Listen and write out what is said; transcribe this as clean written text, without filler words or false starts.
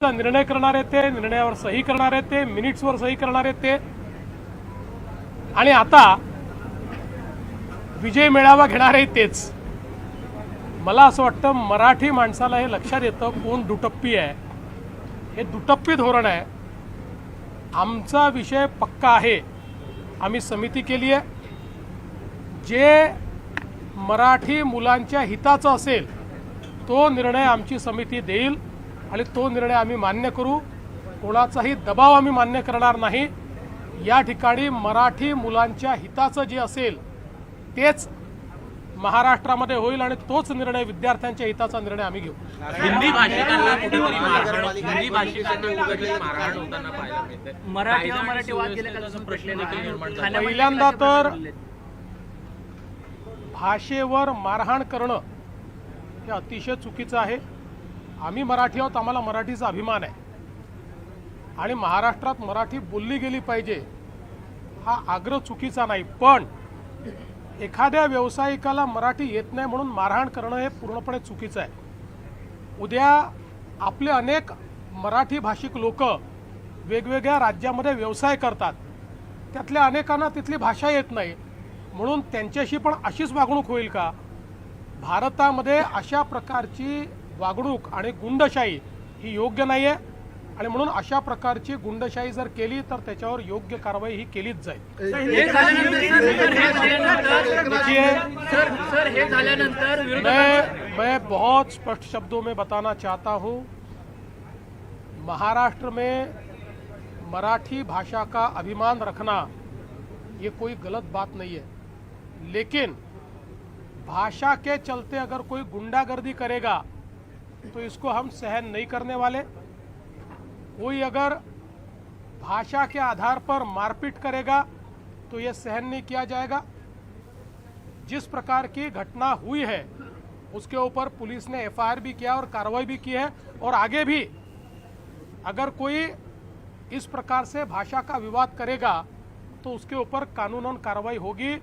निर्णय करणारे ते, निर्णयावर सही करणारे ते, मिनिट्सवर सही करणारे ते, आणि आता विजय मेळावा घेणारे तेच. मला असं वाटतं मराठी माणसाला हे लक्षात येतं कोण दुटप्पी आहे. हे दुटप्पी धोरण आहे. आमचा विषय पक्का आहे. आम्ही समिती केली आहे. जे मराठी मुलांच्या हिताचा असेल तो निर्णय आमची समिती देईल आणि तो निर्णय आम्ही मान्य करू. कोणाचाही दबाव आम्ही मान्य करणार नाही. या ठिकाणी मराठी मुलांच्या हिताचं जे असेल तेच महाराष्ट्रामध्ये होईल आणि तोच निर्णय विद्यार्थ्यांच्या हिताचा निर्णय आम्ही घेऊ. हिंदी भाषिकांना कुठेतरी मारहाण होताना पाहायला मिळते. मराठी वाद गेल्याचा प्रश्न देखील निर्माण झाला. पहिल्यांदा तर भाषेवर मारहाण करणं हे अतिशय चुकीचं आहे. आम्ही मराठी आहोत, आम्हाला मराठीचा अभिमान आहे आणि महाराष्ट्रात मराठी बोलली गेली पाहिजे हा आग्रह चुकीचा नाही. पण एखाद्या व्यावसायिकाला मराठी येत नाही म्हणून मारहाण करणं हे पूर्णपणे चुकीचं आहे. उद्या आपले अनेक मराठी भाषिक लोक वेगवेगळ्या राज्यामध्ये व्यवसाय करतात. त्यातल्या अनेकांना तिथली भाषा येत नाही म्हणून त्यांच्याशी पण अशीच वागणूक होईल का? भारतामध्ये अशा प्रकारची वागणूक आणि गुंडशाही ही योग्य नाही आहे आणि म्हणून अशा प्रकारची गुंडशाही जर केली तर त्याच्यावर योग्य कारवाई ही केलीच जाईल. मैं बहुत स्पष्ट शब्दों में बताना चाहता हूँ, महाराष्ट्र में मराठी भाषा का अभिमान रखना ये कोई गलत बात नहीं है, लेकिन भाषा के चलते अगर कोई गुंडागर्दी करेगा तो इसको हम सहन नहीं करने वाले. कोई अगर भाषा के आधार पर मारपीट करेगा तो ये सहन नहीं किया जाएगा. जिस प्रकार की घटना हुई है उसके ऊपर पुलिस ने एफआईआर भी किया और कार्रवाई भी की है और आगे भी अगर कोई इस प्रकार से भाषा का विवाद करेगा तो उसके ऊपर कानूनन कार्रवाई होगी.